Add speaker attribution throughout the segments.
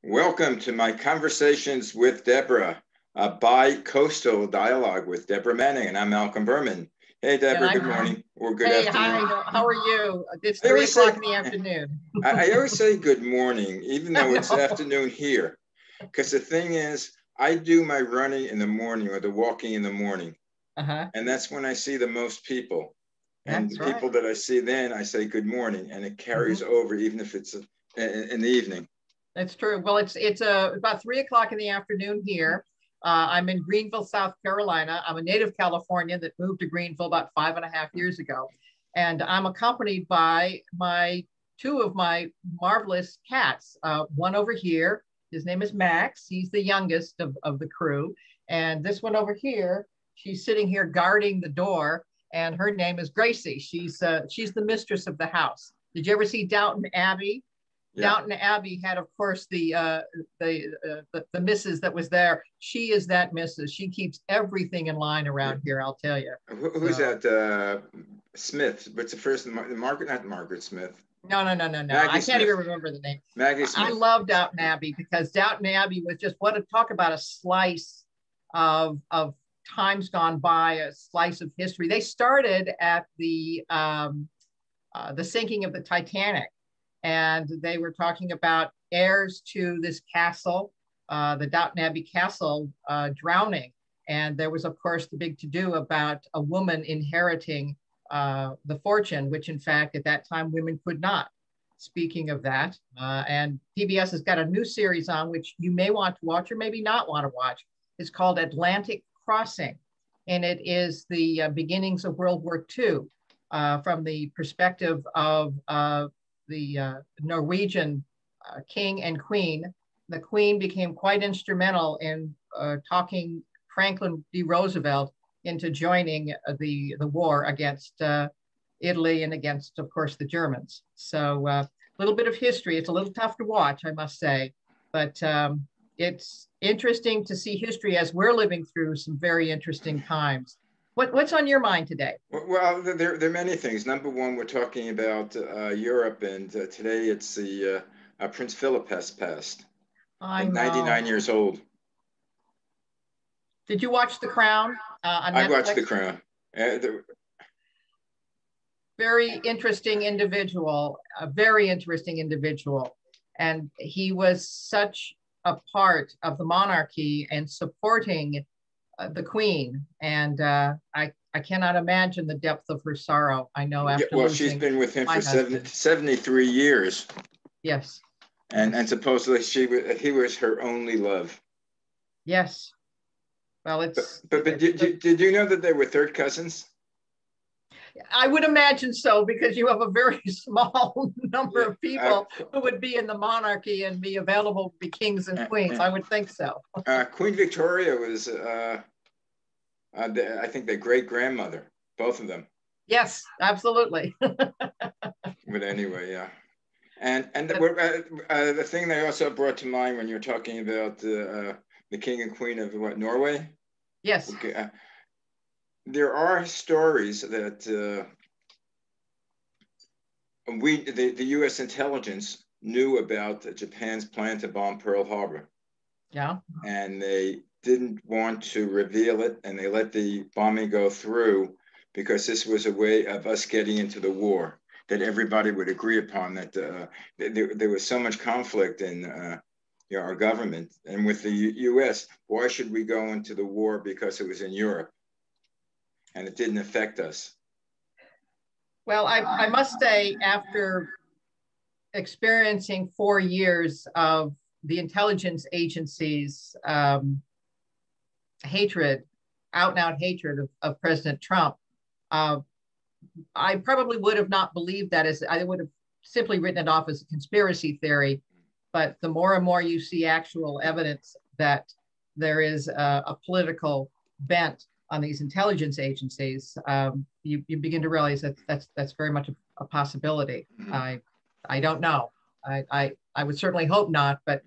Speaker 1: Welcome to my Conversations with Deborah, a bi-coastal dialogue with Deborah Manning, and I'm Malcolm Berman. Hey, Deborah, good morning or good
Speaker 2: Hey,
Speaker 1: afternoon.
Speaker 2: hi, how are you? It's
Speaker 1: I
Speaker 2: 3
Speaker 1: always say-
Speaker 2: o'clock in the afternoon.
Speaker 1: I always say good morning, even though it's
Speaker 2: know.
Speaker 1: afternoon here, because the thing is, I do my running in the morning or the walking in the morning, and that's when I see the most people. And
Speaker 2: That's
Speaker 1: the people
Speaker 2: right.
Speaker 1: that I see then, I say good morning, and it carries over even if it's in the evening.
Speaker 2: That's true. Well, it's about 3 o'clock in the afternoon here. I'm in Greenville, South Carolina. I'm a native Californian that moved to Greenville about 5.5 years ago. And I'm accompanied by two of my marvelous cats. One over here, his name is Max. He's the youngest of the crew. And this one over here, she's sitting here guarding the door, and her name is Gracie. She's the mistress of the house. Did you ever see Downton Abbey?
Speaker 1: Yeah.
Speaker 2: Downton Abbey had, of course, the missus that was there. She is that missus. She keeps everything in line around here, I'll tell you.
Speaker 1: Who's that? Smith. What's the first? Margaret, not Margaret Smith.
Speaker 2: No.
Speaker 1: Maggie
Speaker 2: I
Speaker 1: Smith.
Speaker 2: can't even remember the name.
Speaker 1: Maggie Smith.
Speaker 2: I love Downton Abbey because Downton Abbey was just, what to talk about, a slice of times gone by, a slice of history. They started at the sinking of the Titanic. And they were talking about heirs to this castle, the Downton Abbey castle, drowning. And there was, of course, the big to-do about a woman inheriting the fortune, which, in fact, at that time, women could not. Speaking of that, and PBS has got a new series on, which you may want to watch or maybe not want to watch. It's called Atlantic Crossing. And it is the beginnings of World War II from the perspective of the Norwegian king and queen. The queen became quite instrumental in talking Franklin D. Roosevelt into joining the war against Italy and against, of course, the Germans. So a little bit of history. It's a little tough to watch, I must say, but it's interesting to see history as we're living through some very interesting times. What's on your mind today?
Speaker 1: Well, there are many things. Number one, we're talking about Europe, and today it's the Prince Philip has passed at 99 years old.
Speaker 2: Did you watch The Crown on Netflix?
Speaker 1: I watched The Crown.
Speaker 2: Very interesting individual, a very interesting individual. And he was such a part of the monarchy and supporting the Queen, and I cannot imagine the depth of her sorrow. I know after
Speaker 1: she's been with him for 73 years.
Speaker 2: Yes.
Speaker 1: And supposedly he was her only love.
Speaker 2: Yes. Well,
Speaker 1: but did you know that they were third cousins?
Speaker 2: I would imagine so, because you have a very small number of people who would be in the monarchy and be available to be kings and queens. I would think so.
Speaker 1: Queen Victoria was, I think, their great-grandmother, both of them.
Speaker 2: Yes, absolutely.
Speaker 1: But anyway, yeah. And the thing they also brought to mind when you're talking about the king and queen of Norway?
Speaker 2: Yes.
Speaker 1: Okay. There are stories that the U.S. intelligence knew about Japan's plan to bomb Pearl Harbor.
Speaker 2: Yeah.
Speaker 1: And they didn't want to reveal it, and they let the bombing go through because this was a way of us getting into the war that everybody would agree upon, that there was so much conflict in our government. And with the U.S., why should we go into the war because it was in Europe? And it didn't affect us.
Speaker 2: Well, I must say, after experiencing 4 years of the intelligence agencies' hatred, out and out hatred of President Trump, I probably would have not believed that, as I would have simply written it off as a conspiracy theory. But the more and more you see actual evidence that there is a political bent on these intelligence agencies, you begin to realize that that's very much a possibility. Mm-hmm. I don't know. I would certainly hope not. But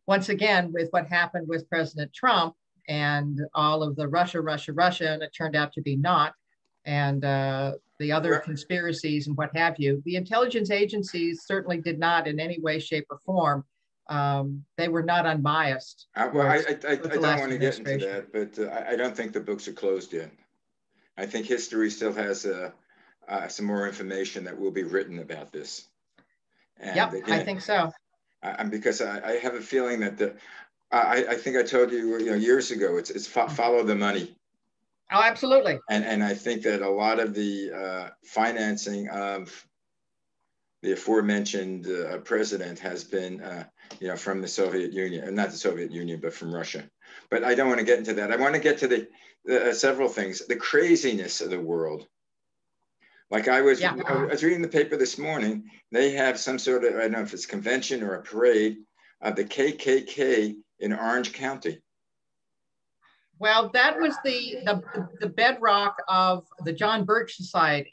Speaker 2: once again, with what happened with President Trump and all of the Russia, and it turned out to be not, and the other conspiracies and what have you, the intelligence agencies certainly did not in any way, shape, or form they were not unbiased
Speaker 1: Well,
Speaker 2: towards,
Speaker 1: I
Speaker 2: towards the
Speaker 1: don't
Speaker 2: last
Speaker 1: want to get into
Speaker 2: administration.
Speaker 1: that, but I don't think the books are closed yet. I think history still has some more information that will be written about this. And
Speaker 2: Yep, I
Speaker 1: again,
Speaker 2: think so.
Speaker 1: because I have a feeling that I think I told you, years ago, it's follow the money.
Speaker 2: Oh, absolutely.
Speaker 1: And I think that a lot of the financing of the aforementioned president has been, from the Soviet Union, not the Soviet Union, but from Russia. But I don't want to get into that. I want to get to the several things, the craziness of the world. Like I was reading the paper this morning. They have some sort of, I don't know if it's a convention or a parade of the KKK in Orange County.
Speaker 2: Well, that was the bedrock of the John Birch Society.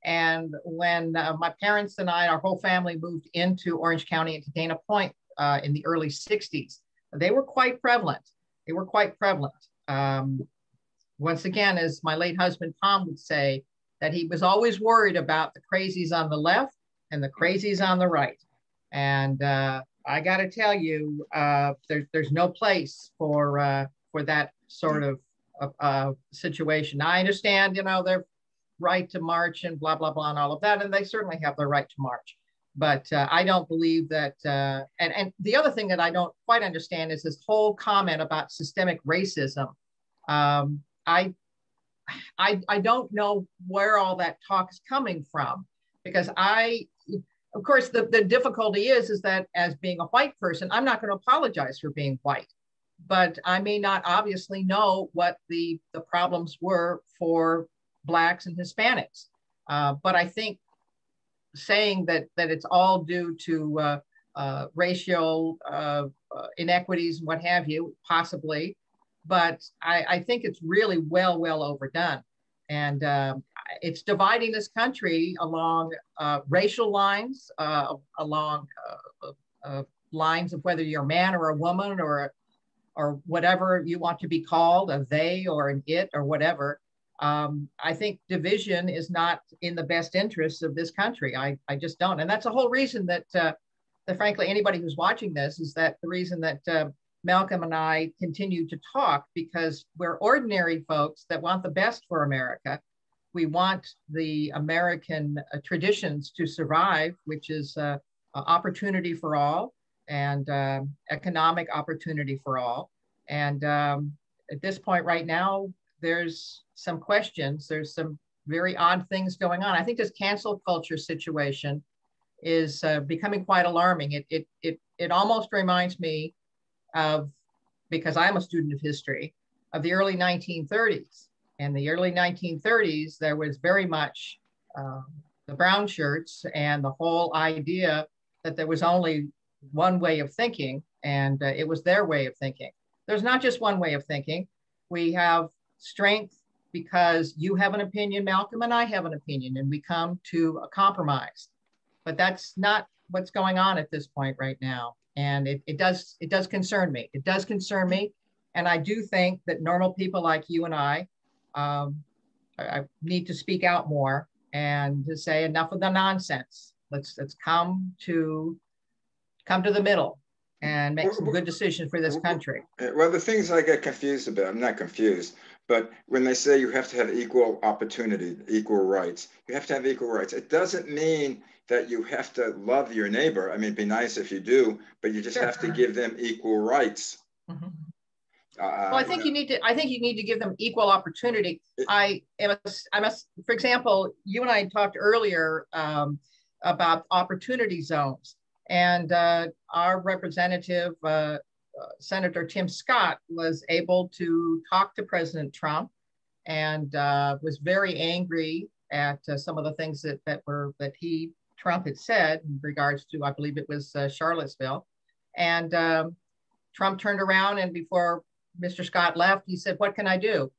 Speaker 2: And when my parents and I, our whole family, moved into Orange County, into Dana Point in the early 60s, they were quite prevalent. They were quite prevalent. Once again, as my late husband Tom would say, that he was always worried about the crazies on the left and the crazies on the right. And I got to tell you, there's no place for that sort of situation. I understand, their right to march and blah, blah, blah, and all of that. And they certainly have their right to march. But I don't believe that. And the other thing that I don't quite understand is this whole comment about systemic racism. I don't know where all that talk is coming from, because of course, the difficulty is that as being a white person, I'm not going to apologize for being white, but I may not obviously know what the problems were for Blacks and Hispanics. But I think saying that it's all due to racial inequities and what have you, possibly, but I think it's really well overdone. And it's dividing this country along racial lines, along lines of whether you're a man or a woman or whatever you want to be called, a they or an it or whatever. I think division is not in the best interests of this country. I just don't. And that's the whole reason that frankly, anybody who's watching this, is that the reason that Malcolm and I continue to talk, because we're ordinary folks that want the best for America. We want the American traditions to survive, which is opportunity for all and economic opportunity for all. And at this point right now, there's some questions. There's some very odd things going on. I think this cancel culture situation is becoming quite alarming. It almost reminds me of, because I'm a student of history, of the early 1930s. In the early 1930s, there was very much the brown shirts and the whole idea that there was only one way of thinking, and it was their way of thinking. There's not just one way of thinking. We have strength because you have an opinion, Malcolm, and I have an opinion, and we come to a compromise. But that's not what's going on at this point right now. And it does concern me. It does concern me. And I do think that normal people like you and I need to speak out more and to say enough of the nonsense. Let's come to the middle and make some good decisions for this country.
Speaker 1: Well, the things I get confused about, I'm not confused, but when they say you have to have equal opportunity, equal rights, you have to have equal rights. It doesn't mean that you have to love your neighbor. I mean, it'd be nice if you do, but you just have to give them equal rights.
Speaker 2: Mm-hmm. Well, I think you need to give them equal opportunity. For example, you and I talked earlier about opportunity zones, and our representative, Senator Tim Scott, was able to talk to President Trump and was very angry at some of the things that Trump had said in regards to, I believe it was Charlottesville. And Trump turned around, and before Mr. Scott left, he said, "What can I do?"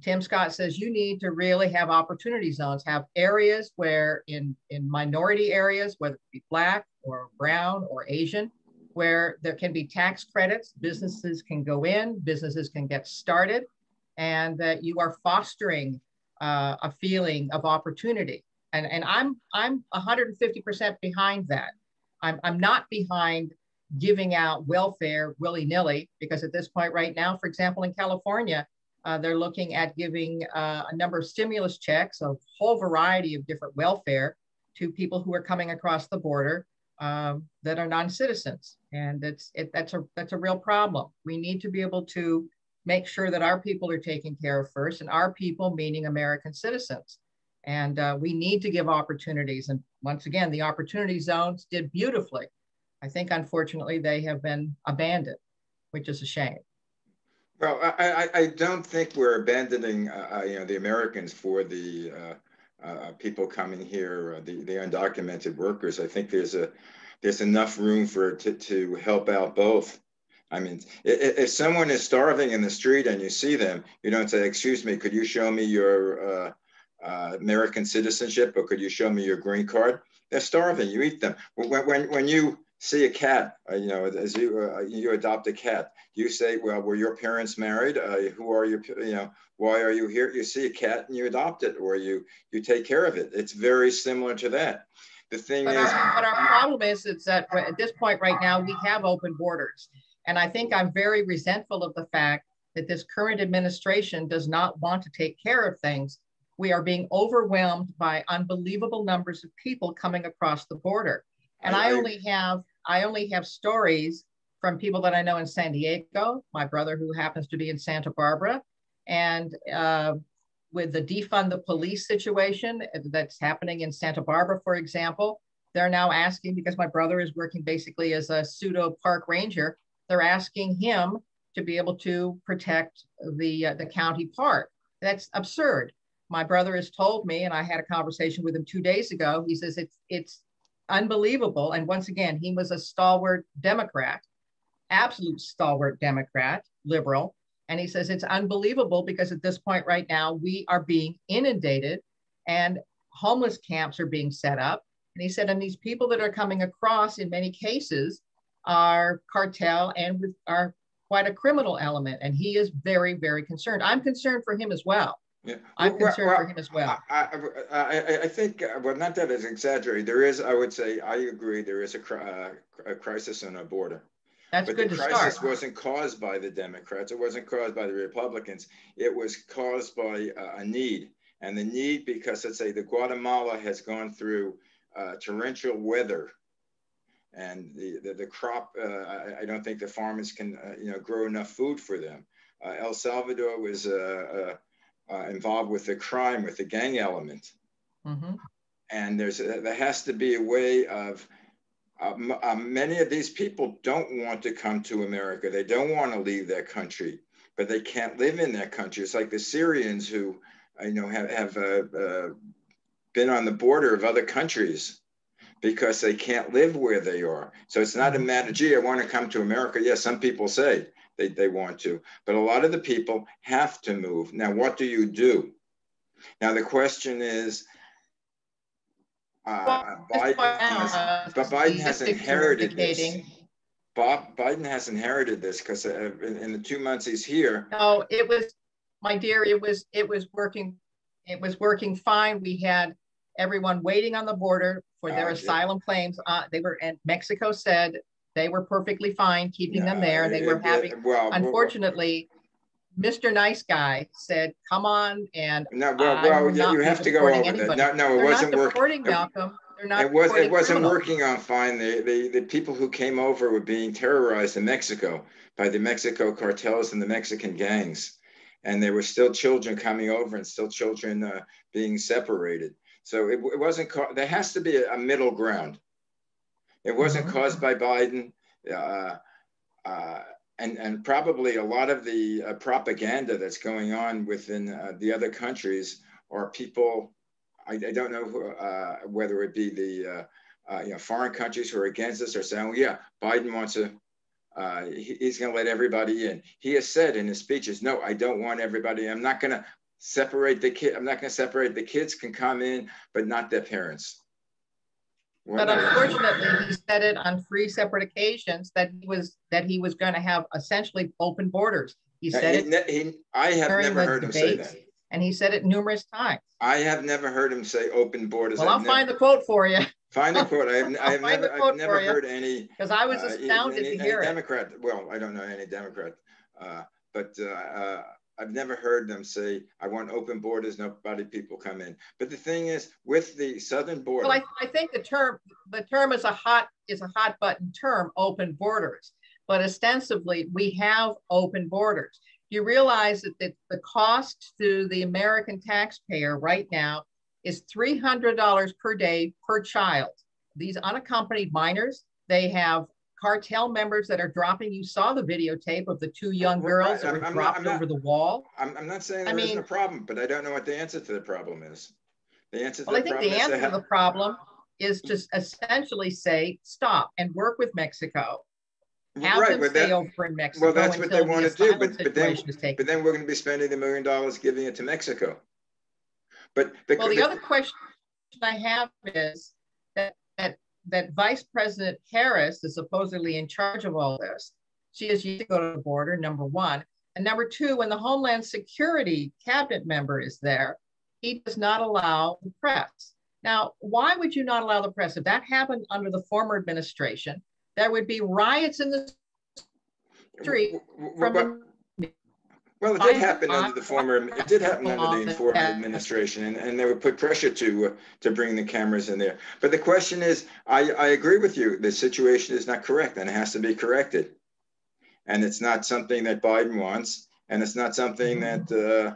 Speaker 2: Tim Scott says, "You need to really have opportunity zones, have areas where in minority areas, whether it be Black or brown or Asian, where there can be tax credits, businesses can go in, businesses can get started, and that you are fostering a feeling of opportunity." And I'm 150% behind that. I'm not behind giving out welfare willy-nilly, because at this point right now, for example, in California, they're looking at giving a number of stimulus checks, a whole variety of different welfare to people who are coming across the border that are non-citizens. And that's a real problem. We need to be able to make sure that our people are taken care of first, and our people meaning American citizens. And we need to give opportunities. And once again, the opportunity zones did beautifully. I think, unfortunately, they have been abandoned, which is a shame.
Speaker 1: Well, I don't think we're abandoning the Americans for the people coming here, the undocumented workers. I think there's enough room to help out both. I mean, if someone is starving in the street and you see them, you don't say, "Excuse me, could you show me your American citizenship, or could you show me your green card?" They're starving. You eat them. When you see a cat, as you adopt a cat, you say, "Well, were your parents married? Who are your, why are you here?" You see a cat and you adopt it, or you take care of it. It's very similar to that. The thing is,
Speaker 2: but our problem is that at this point right now, we have open borders. And I think I'm very resentful of the fact that this current administration does not want to take care of things. We are being overwhelmed by unbelievable numbers of people coming across the border. And I only have stories from people that I know in San Diego, my brother who happens to be in Santa Barbara, and with the defund the police situation that's happening in Santa Barbara, for example, they're now asking, because my brother is working basically as a pseudo park ranger, they're asking him to be able to protect the county park. That's absurd. My brother has told me, and I had a conversation with him 2 days ago, he says it's unbelievable. And once again, he was a stalwart Democrat, absolute stalwart Democrat, liberal. And he says it's unbelievable because at this point right now, we are being inundated and homeless camps are being set up. And he said, and these people that are coming across in many cases are cartel and are quite a criminal element. And he is very, very concerned. I'm concerned for him as well.
Speaker 1: Yeah.
Speaker 2: I'm concerned for him as well.
Speaker 1: I think, well, not that it's exaggerated. There is, I would say, I agree, there is a crisis on our border.
Speaker 2: That's
Speaker 1: but
Speaker 2: good
Speaker 1: the
Speaker 2: to
Speaker 1: crisis
Speaker 2: start.
Speaker 1: wasn't caused by the Democrats. It wasn't caused by the Republicans. It was caused by a need. And the need, because let's say the Guatemala has gone through torrential weather, and the crop, I don't think the farmers can grow enough food for them. El Salvador was involved with the crime, with the gang element.
Speaker 2: Mm-hmm.
Speaker 1: And there has to be a way of, many of these people don't want to come to America. They don't want to leave their country, but they can't live in their country. It's like the Syrians who, have been on the border of other countries because they can't live where they are. So it's not a matter, gee, I want to come to America. Yes, some people say they want to, but a lot of the people have to move. Now, what do you do? Now, the question is, Biden has inherited this. Biden has inherited this because in the 2 months he's here.
Speaker 2: No, it was, my dear, it was working. It was working fine. We had everyone waiting on the border for their asylum claims. And Mexico said they were perfectly fine keeping them there. They were having, unfortunately, Mr. Nice Guy said, "Come on," and
Speaker 1: you have to go over that. No, it wasn't working.
Speaker 2: Malcolm.
Speaker 1: It wasn't working on fine. The people who came over were being terrorized in Mexico by the Mexico cartels and the Mexican gangs, and there were still children coming over and still children being separated. So it wasn't. There has to be a middle ground. It wasn't caused by Biden. And probably a lot of the propaganda that's going on within the other countries are people, I don't know whether it be the foreign countries who are against us or saying, well, yeah, Biden wants to, he's going to let everybody in. He has said in his speeches, no, I don't want everybody. I'm not going to separate the kid. I'm not going to separate the kids can come in, but not their parents.
Speaker 2: But unfortunately, he said it on 3 separate occasions that he was going to have essentially open borders. He said
Speaker 1: I have never heard him say that.
Speaker 2: And he said it numerous times.
Speaker 1: I have never heard him say open borders.
Speaker 2: Well, I'll find the quote for you.
Speaker 1: Find the quote. I've never
Speaker 2: for
Speaker 1: heard any,
Speaker 2: because I was astounded to hear
Speaker 1: any
Speaker 2: it.
Speaker 1: Democrat. Well, I don't know any Democrat, but I've never heard them say, "I want open borders, nobody people come in." But the thing is, with the southern border,
Speaker 2: well, I think the term is a hot button term, open borders. But ostensibly, we have open borders. You realize that the cost to the American taxpayer right now is $300 per day per child. These unaccompanied minors, they have cartel members that are dropping. You saw the videotape of the two young girls that were dropped over the wall.
Speaker 1: I'm not saying there isn't a problem, but I don't know what the answer to the problem is. The answer to
Speaker 2: I think the answer to the problem is to essentially say stop and work with Mexico. Have them stay over in Mexico.
Speaker 1: Well, that's what they want to do, but then we're going to be spending $1 million giving it to Mexico. But
Speaker 2: the other question I have is that Vice President Harris is supposedly in charge of all this. She is used to go to the border, number one. And number two, when the Homeland Security cabinet member is there, he does not allow the press. Now, why would you not allow the press? If that happened under the former administration, there would be riots in the street from
Speaker 1: well, it did happen under the former. It did happen under the former administration, and they would put pressure to bring the cameras in there. But the question is, I agree with you. The situation is not correct, and it has to be corrected. And it's not something that Biden wants, and it's not something that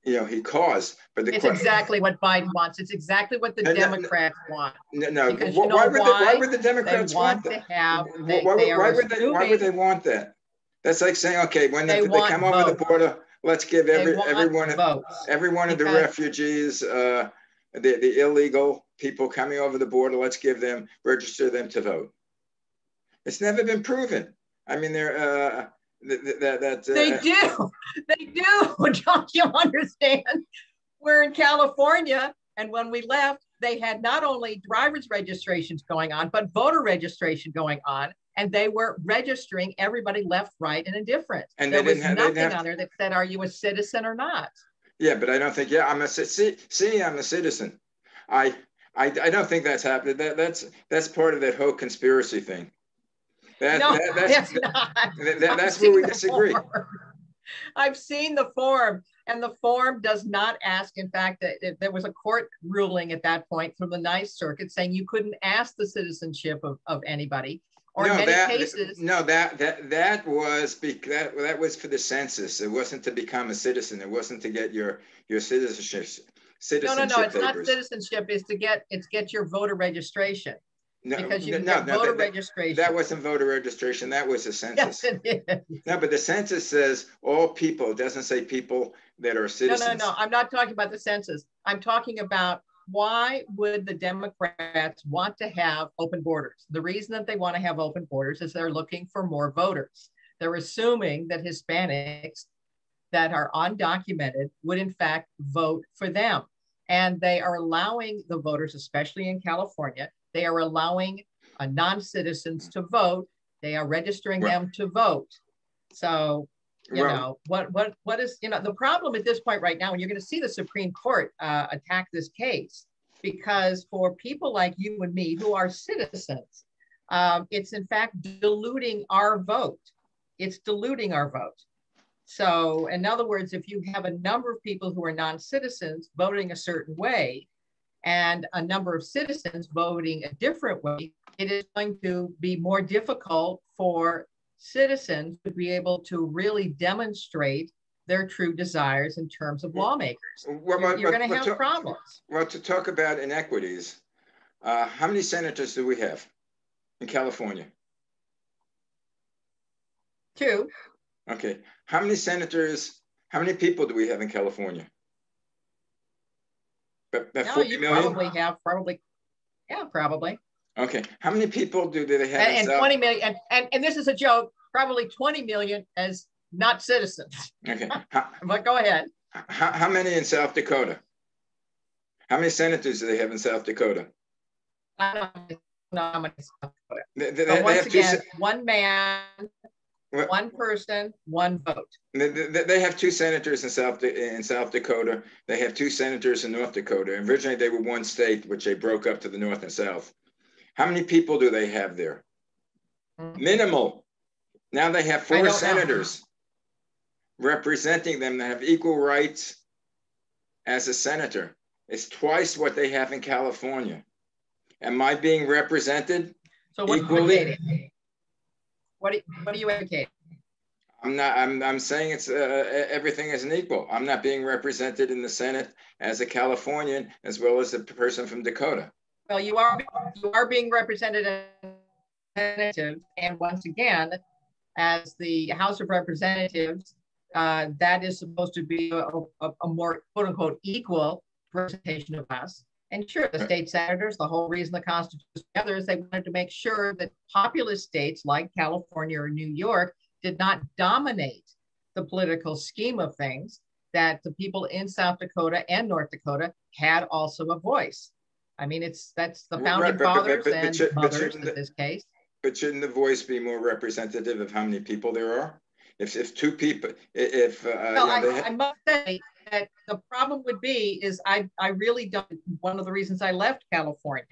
Speaker 1: he caused. But
Speaker 2: it's exactly what Biden wants. It's exactly what the Democrats want.
Speaker 1: No. Why would the Democrats want that? Why would they want that? That's like saying, okay, when they come over the border, let's give every one of the refugees, the illegal people coming over the border, let's register them to vote. It's never been proven. I mean, they
Speaker 2: do. Don't you understand? We're in California, and when we left, they had not only driver's registrations going on, but voter registration going on. And they were registering everybody left, right, and indifferent. And there was nothing on there that said, are you a citizen or not?
Speaker 1: Yeah, but I don't think, I'm a citizen. I don't think that's happened. That's part of that whole conspiracy thing. That's not. That's where we disagree.
Speaker 2: I've seen the form, and the form does not ask. In fact, there was a court ruling at that point from the Ninth Circuit saying you couldn't ask the citizenship of anybody. Or in many cases.
Speaker 1: No, that was for the census. It wasn't to become a citizen. It wasn't to get your citizenship.
Speaker 2: No. It's papers. Not citizenship. It's get your voter registration.
Speaker 1: No,
Speaker 2: because you get voter registration.
Speaker 1: That wasn't voter registration. That was a census.
Speaker 2: Yes, it is.
Speaker 1: No, but the census says all people. It doesn't say people that are citizens.
Speaker 2: No. I'm not talking about the census. I'm talking about why would the Democrats want to have open borders? The reason that they want to have open borders is they're looking for more voters. They're assuming that Hispanics that are undocumented would in fact vote for them. And they are allowing the voters, especially in California, they are allowing non-citizens to vote. They are registering them to vote. So, what is, the problem at this point right now, and you're going to see the Supreme Court attack this case, because for people like you and me who are citizens, it's in fact diluting our vote. It's diluting our vote. So in other words, if you have a number of people who are non-citizens voting a certain way and a number of citizens voting a different way, it is going to be more difficult for citizens to be able to really demonstrate their true desires in terms of lawmakers. You're going to have problems.
Speaker 1: Well, to talk about inequities, how many senators do we have in California?
Speaker 2: 2.
Speaker 1: Okay. How many senators, how many people do we have in California? About 40 million?
Speaker 2: Probably.
Speaker 1: Okay. How many people do they have?
Speaker 2: And 20 million, and this is a joke, probably 20 million as not citizens.
Speaker 1: Okay.
Speaker 2: But go ahead.
Speaker 1: How many in South Dakota? How many senators do they have in South Dakota?
Speaker 2: I don't know how many South Dakota. But once again, one man one person, one vote.
Speaker 1: They have two senators in South Dakota. They have two senators in North Dakota. Originally, they were one state, which they broke up to the north and south. How many people do they have there? Minimal. Now they have four senators representing them that have equal rights as a senator. It's twice what they have in California. Am I being represented equally?
Speaker 2: What are you advocating?
Speaker 1: I'm saying it's everything is an equal. I'm not being represented in the Senate as a Californian as well as a person from Dakota.
Speaker 2: Well, you are being represented as representative, and once again, as the House of Representatives, that is supposed to be a more quote unquote equal representation of us. And sure, the state senators, the whole reason the Constitution was together is they wanted to make sure that populous states like California or New York did not dominate the political scheme of things, that the people in South Dakota and North Dakota had also a voice. I mean, that's the founding fathers and mothers in this case.
Speaker 1: But shouldn't the voice be more representative of how many people there are? If two people,
Speaker 2: I must say that the problem would be is I really don't. One of the reasons I left California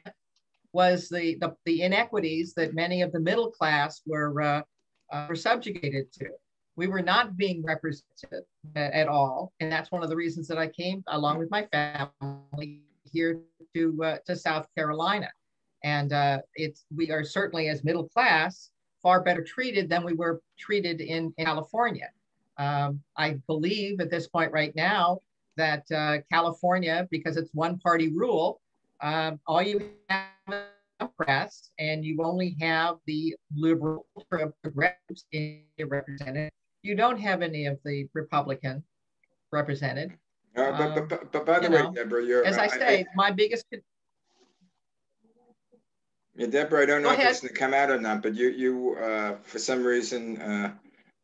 Speaker 2: was the inequities that many of the middle class were subjugated to. We were not being represented at all, and that's one of the reasons that I came along with my family here to South Carolina. And we are certainly, as middle class, far better treated than we were treated in California. I believe at this point right now that California, because it's one party rule, all you have is press, and you only have the liberal progressives represented. You don't have any of the Republican represented.
Speaker 1: But by the way, Deborah,
Speaker 2: as I say, my biggest.
Speaker 1: Yeah, Deborah, I don't know if this is going to come out or not, but you for some reason,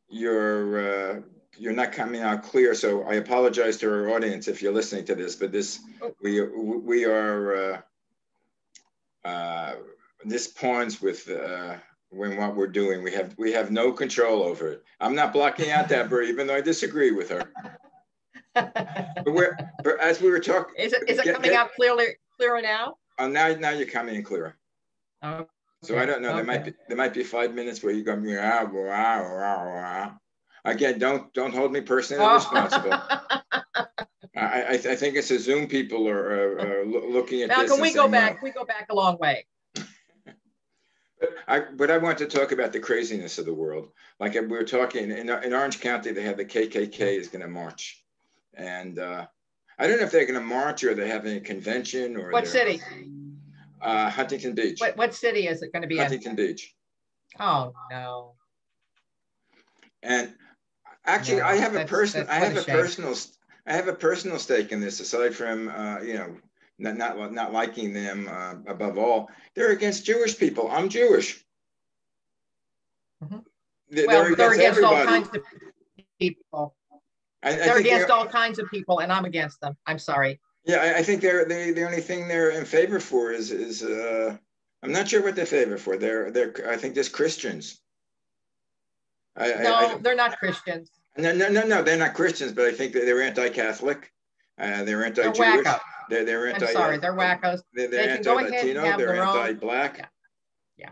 Speaker 1: you're not coming out clear. So I apologize to our audience if you're listening to this, but we are this pawns with what we're doing. We have no control over it. I'm not blocking out Deborah, even though I disagree with her. but as we were talking,
Speaker 2: is it coming out clearer now?
Speaker 1: Now you're coming in clearer.
Speaker 2: Okay.
Speaker 1: So I don't know. There might be 5 minutes where you go again. Don't hold me personally responsible. I think it's a Zoom people are looking at this.
Speaker 2: Malcolm, we go back a long way.
Speaker 1: But I want to talk about the craziness of the world. Like we were talking in Orange County, they have the KKK is going to march, and I don't know if they're going to march or they're having a convention or
Speaker 2: what city?
Speaker 1: Huntington Beach.
Speaker 2: What city is it going to be
Speaker 1: Huntington Beach.
Speaker 2: Oh no.
Speaker 1: And actually, I have a personal stake in this. Aside from not liking them above all, they're against Jewish people. I'm Jewish.
Speaker 2: Mm-hmm. They're against all kinds of people. They're against all kinds of people, and I'm against them. I'm sorry.
Speaker 1: Yeah, I think the only thing they're in favor for is I'm not sure what they're favor for. I think there's Christians.
Speaker 2: They're not Christians.
Speaker 1: No, they're not Christians, but I think they're anti-Catholic. They're anti-Jewish.
Speaker 2: They're wackos.
Speaker 1: They're anti.
Speaker 2: I'm sorry, they're wackos.
Speaker 1: They're anti-Latino. They're anti-Black.
Speaker 2: Yeah.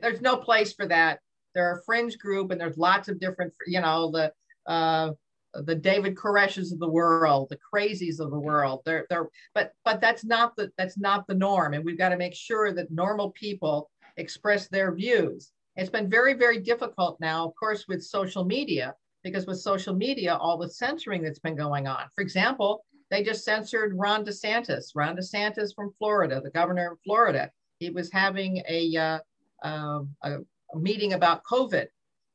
Speaker 2: There's no place for that. They're a fringe group, and there's lots of different. The David Koreshes of the world, the crazies of the world. But that's not the norm, and we've got to make sure that normal people express their views. It's been very, very difficult now, of course, with social media, because with social media, all the censoring that's been going on. For example, they just censored Ron DeSantis from Florida, the governor of Florida. He was having a meeting about COVID.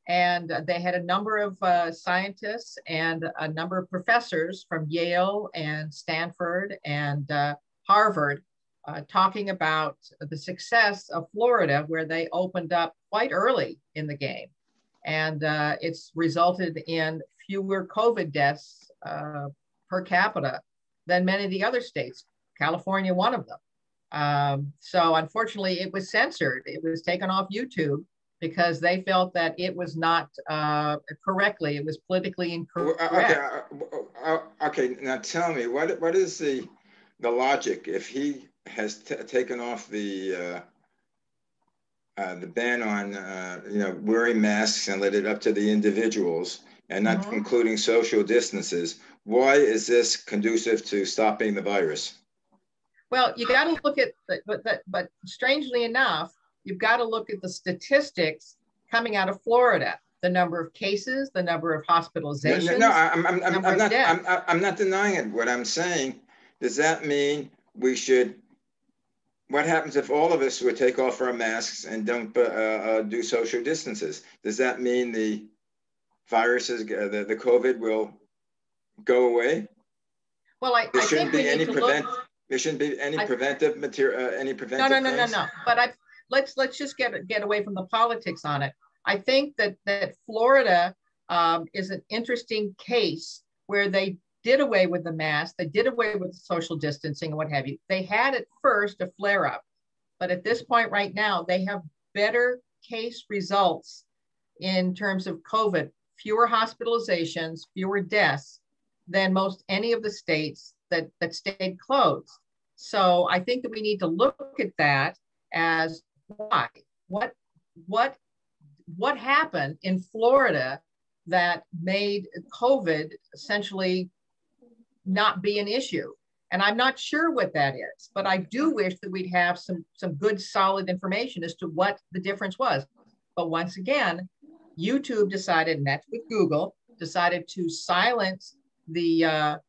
Speaker 2: And they had a number of scientists and a number of professors from Yale and Stanford and Harvard talking about the success of Florida, where they opened up quite early in the game. And it's resulted in fewer COVID deaths per capita than many of the other states, California, one of them. So unfortunately, it was censored. It was taken off YouTube, because they felt that it was not correctly, it was politically incorrect.
Speaker 1: Okay. Now tell me, what is the logic if he has taken off the ban on wearing masks and let it up to the individuals and not including social distances? Why is this conducive to stopping the virus?
Speaker 2: Well, you got to look at, but strangely enough, you've got to look at the statistics coming out of Florida, the number of cases, the number of hospitalizations.
Speaker 1: No, I'm not denying it. What I'm saying, does that mean we should? What happens if all of us would take off our masks and don't do social distances? Does that mean the viruses, the COVID, will go away?
Speaker 2: Well, I think we need to look.
Speaker 1: There shouldn't be any preventive material, any preventive.
Speaker 2: No. But let's just get away from the politics on it. I think that Florida is an interesting case where they did away with the mask, they did away with social distancing and what have you. They had at first a flare up, but at this point right now, they have better case results in terms of COVID, fewer hospitalizations, fewer deaths than most any of the states that stayed closed. So I think that we need to look at that as why, what happened in Florida that made COVID essentially not be an issue. And I'm not sure what that is, but I do wish that we'd have some good solid information as to what the difference was. But once again, YouTube decided, and that's with Google, decided to silence the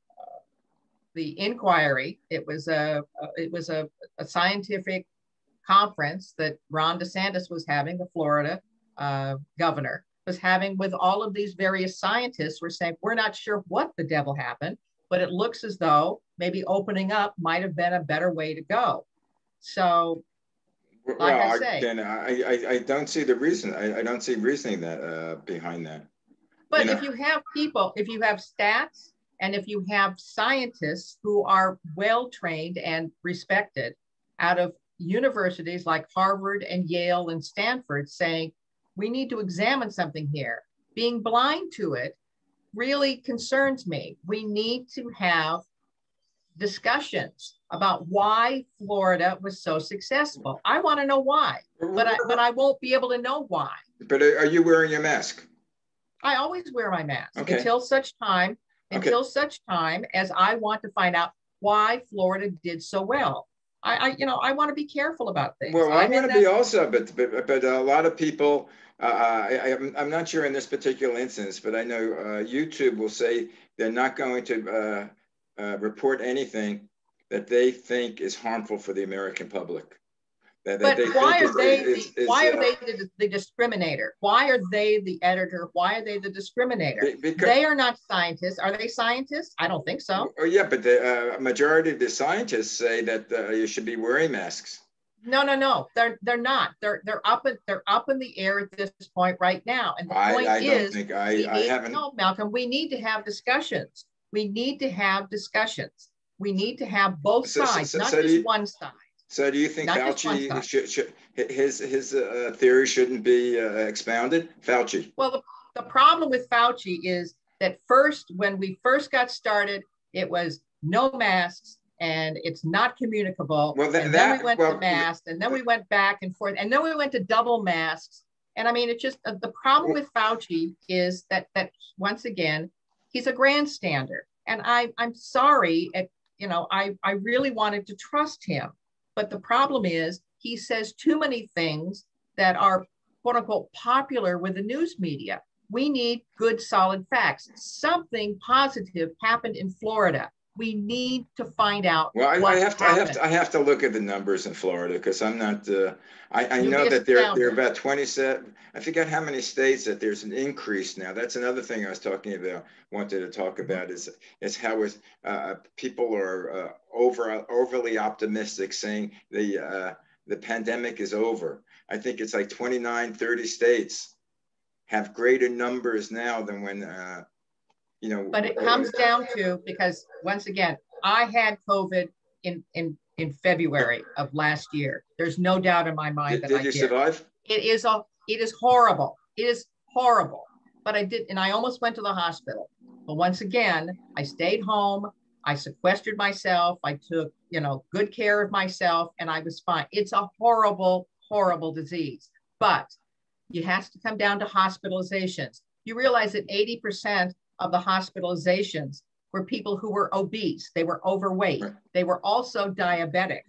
Speaker 2: inquiry. It was a scientific conference that Ron DeSantis was having, the Florida governor was having, with all of these various scientists were saying, we're not sure what the devil happened, but it looks as though maybe opening up might have been a better way to go. So, like I say,
Speaker 1: again, I don't see the reason. I don't see reasoning that behind that.
Speaker 2: But if you have people, if you have stats, and if you have scientists who are well trained and respected out of universities like Harvard and Yale and Stanford saying, we need to examine something here, being blind to it really concerns me. We need to have discussions about why Florida was so successful. I want to know why, but I won't be able to know why.
Speaker 1: But are you wearing your mask?
Speaker 2: I always wear my mask until such time as I want to find out why Florida did so well. I want to be careful about things.
Speaker 1: Well, I want to be also, but a lot of people, I'm not sure in this particular instance, but I know YouTube will say they're not going to report anything that they think is harmful for the American public.
Speaker 2: But why are they the discriminator? Why are they the editor? Why are they the discriminator? Because they are not scientists. Are they scientists? I don't think so.
Speaker 1: Oh yeah, but the majority of the scientists say that you should be wearing masks.
Speaker 2: No. They're not. They're up in the air at this point right now. And the point is, no, Malcolm. We need to have discussions. We need to have discussions. We need to have both sides, not just one side.
Speaker 1: So do you think Fauci his theory shouldn't be expounded? Fauci.
Speaker 2: Well, the problem with Fauci is that first, when we first got started, it was no masks and it's not communicable. Well, then we went to masks, and then we went back and forth, and then we went to double masks. And I mean, it's just the problem with Fauci is that once again, he's a grandstander. And I'm sorry, I really wanted to trust him. But the problem is he says too many things that are, quote unquote, popular with the news media. We need good, solid facts. Something positive happened in Florida. We need to find out. Well, I
Speaker 1: have to look at the numbers in Florida because I'm not. I know that there are about 27. I forget how many states that there's an increase now. That's another thing I was talking about. Wanted to talk about is how people are overly optimistic, saying the pandemic is over. I think it's like 29, 30 states have greater numbers now than when.
Speaker 2: But it comes down to, because once again, I had COVID in February of last year. There's no doubt in my mind that I did.
Speaker 1: Did you survive?
Speaker 2: It is It is horrible. It is horrible. But I did, and I almost went to the hospital. But once again, I stayed home. I sequestered myself. I took, good care of myself, and I was fine. It's a horrible, horrible disease. But it has to come down to hospitalizations. You realize that 80% of the hospitalizations were people who were obese. They were overweight.
Speaker 1: Right.
Speaker 2: They were also diabetic.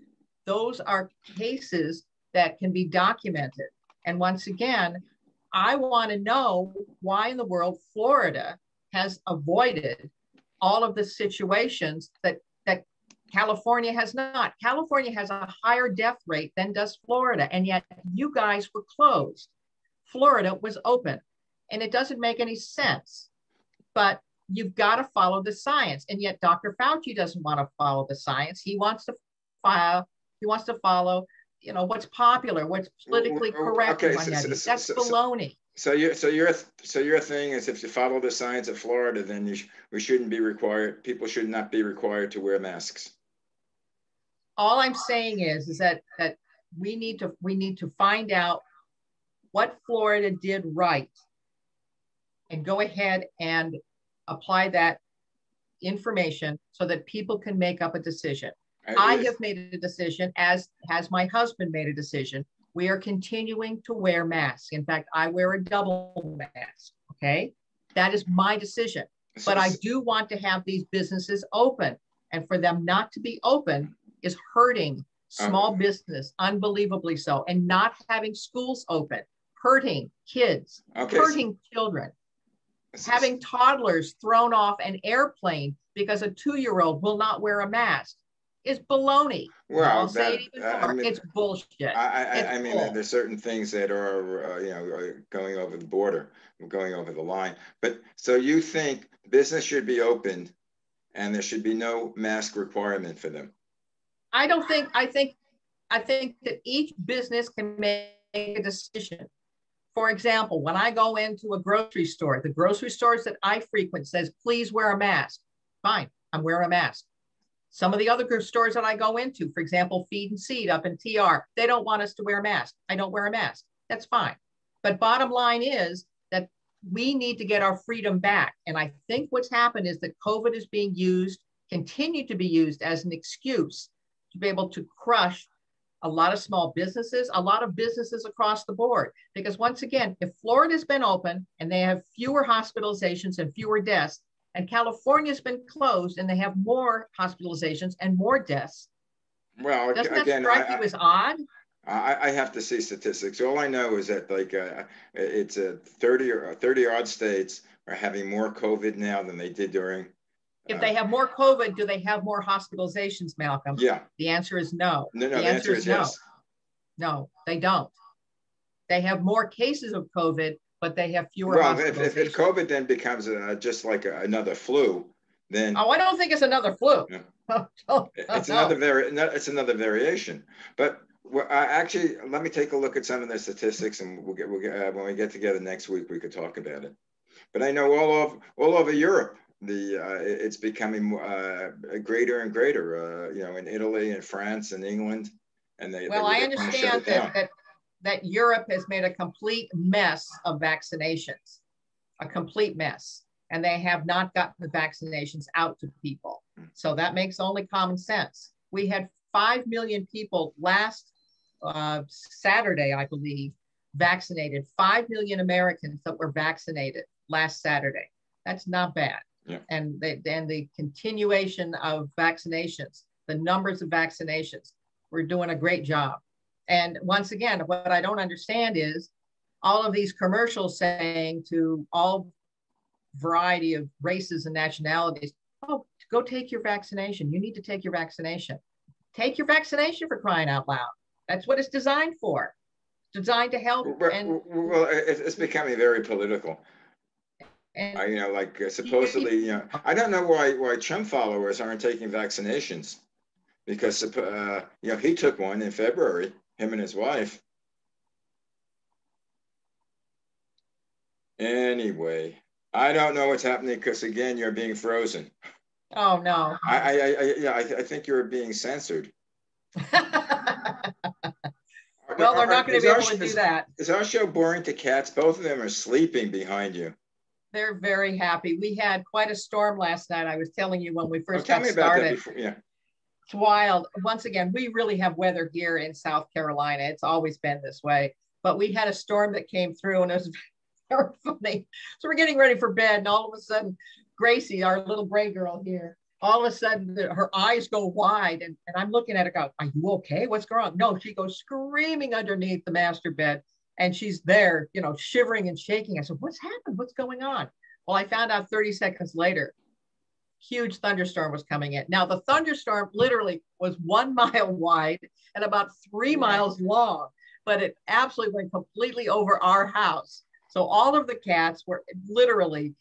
Speaker 2: Those are cases that can be documented. And once again, I want to know why in the world Florida has avoided all of the situations that California has not. California has a higher death rate than does Florida, and yet you guys were closed. Florida was open, and it doesn't make any sense. But you've got to follow the science, and yet Dr. Fauci doesn't want to follow the science. He wants to follow, what's popular, what's politically correct.
Speaker 1: Okay,
Speaker 2: that's baloney.
Speaker 1: So your thing is, if you follow the science of Florida, then we shouldn't be required. People should not be required to wear masks.
Speaker 2: All I'm saying is that we need to find out what Florida did right, and go ahead and apply that information so that people can make up a decision. I have made a decision, as has my husband made a decision. We are continuing to wear masks. In fact, I wear a double mask, okay? That is my decision. But I do want to have these businesses open, and for them not to be open is hurting small business, unbelievably so, and not having schools open, hurting kids, hurting children, having toddlers thrown off an airplane because a 2-year-old will not wear a mask is baloney.
Speaker 1: Well,
Speaker 2: I'll say it even more. It's bullshit.
Speaker 1: I mean, there's certain things that are, going over the border, going over the line. But so you think business should be opened, and there should be no mask requirement for them?
Speaker 2: I think that each business can make a decision. For example, when I go into a grocery store, the grocery stores that I frequent says, please wear a mask. Fine, I'm wearing a mask. Some of the other stores that I go into, for example, Feed and Seed up in TR, they don't want us to wear a mask. I don't wear a mask. That's fine. But bottom line is that we need to get our freedom back. And I think what's happened is that COVID is being used, continued to be used as an excuse to be able to crush a lot of small businesses, a lot of businesses across the board. Because once again, if Florida's been open and they have fewer hospitalizations and fewer deaths, and California's been closed and they have more hospitalizations and more deaths,
Speaker 1: well,
Speaker 2: doesn't that strike you as odd?
Speaker 1: I have to see statistics. All I know is that it's 30 odd states are having more COVID now than they did during.
Speaker 2: If they have more COVID, do they have more hospitalizations, Malcolm?
Speaker 1: Yeah.
Speaker 2: The answer is no.
Speaker 1: No, the answer is
Speaker 2: no.
Speaker 1: yes.
Speaker 2: No, they don't. They have more cases of COVID, but they have fewer
Speaker 1: hospitalizations. If COVID then becomes just like another flu, then.
Speaker 2: Oh, I don't think it's another flu.
Speaker 1: No. It's another variation. But actually, let me take a look at some of the statistics, and we'll get when we get together next week, we could talk about it. But I know all over Europe, it's becoming greater and greater. In Italy and France and England, and
Speaker 2: I understand that Europe has made a complete mess of vaccinations, a complete mess, and they have not gotten the vaccinations out to people. So that makes only common sense. We had 5 million people last Saturday, I believe, vaccinated. 5 million Americans that were vaccinated last Saturday. That's not bad.
Speaker 1: Yeah.
Speaker 2: And the continuation of vaccinations, the numbers of vaccinations, we're doing a great job. And once again, what I don't understand is all of these commercials saying to all variety of races and nationalities, oh, go take your vaccination. You need to take your vaccination. Take your vaccination, for crying out loud. That's what it's designed for. It's designed to help.
Speaker 1: Well, it's becoming very political. And supposedly, I don't know why Trump followers aren't taking vaccinations, because he took one in February, him and his wife. Anyway, I don't know what's happening, because again, you're being frozen.
Speaker 2: Oh no.
Speaker 1: I think you're being censored.
Speaker 2: Well, they're not going to be able to do that.
Speaker 1: Is our show boring to cats? Both of them are sleeping behind you.
Speaker 2: They're very happy. We had quite a storm last night. I was telling you when we first
Speaker 1: tell
Speaker 2: got
Speaker 1: me about
Speaker 2: started.
Speaker 1: that before. Yeah.
Speaker 2: It's wild. Once again, we really have weather here in South Carolina. It's always been this way. But we had a storm that came through and it was very funny. So we're getting ready for bed and all of a sudden, Gracie, our little gray girl here, all of a sudden her eyes go wide and I'm looking at her go, are you okay? What's going on? No, she goes screaming underneath the master bed and she's there, you know, shivering and shaking. I said, what's happened? What's going on? Well, I found out 30 seconds later, huge thunderstorm was coming in. Now the thunderstorm literally was 1 mile wide and about 3 miles long, but it absolutely went completely over our house. So all of the cats were literally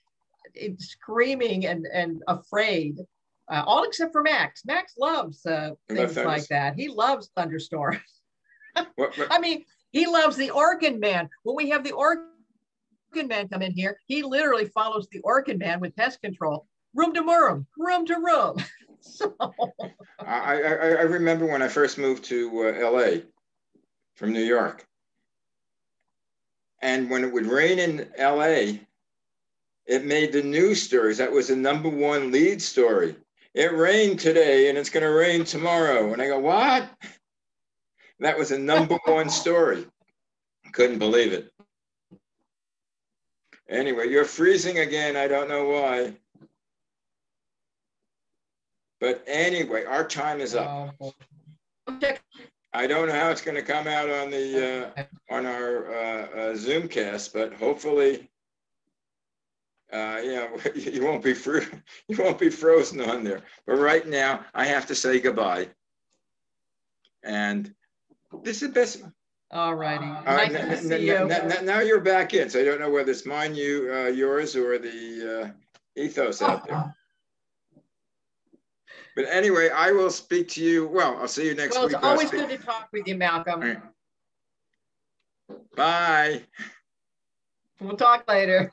Speaker 2: screaming and afraid, all except for Max. Max loves things like that. He loves thunderstorms. I mean, he loves the Orkin Man. When we have the Orkin Man come in here, he literally follows the Orkin Man with pest control, room to room to room. So
Speaker 1: I remember when I first moved to LA from New York. And when it would rain in LA, it made the news stories. That was the #1 lead story. It rained today and it's going to rain tomorrow. And I go, what? That was a #1 story. Couldn't believe it. Anyway, you're freezing again. I don't know why. But anyway, our time is up. I don't know how it's going to come out on the on our Zoomcast, but hopefully, you know, you won't be frozen on there. But right now, I have to say goodbye. And this is the best.
Speaker 2: All righty. Nice to see you.
Speaker 1: Now you're back in, so I don't know whether it's mine, yours, or the ethos out there. But anyway, I will speak to you. Well, I'll see you next week.
Speaker 2: Well, it's always good to talk with you, Malcolm.
Speaker 1: Right. Bye.
Speaker 2: We'll talk later.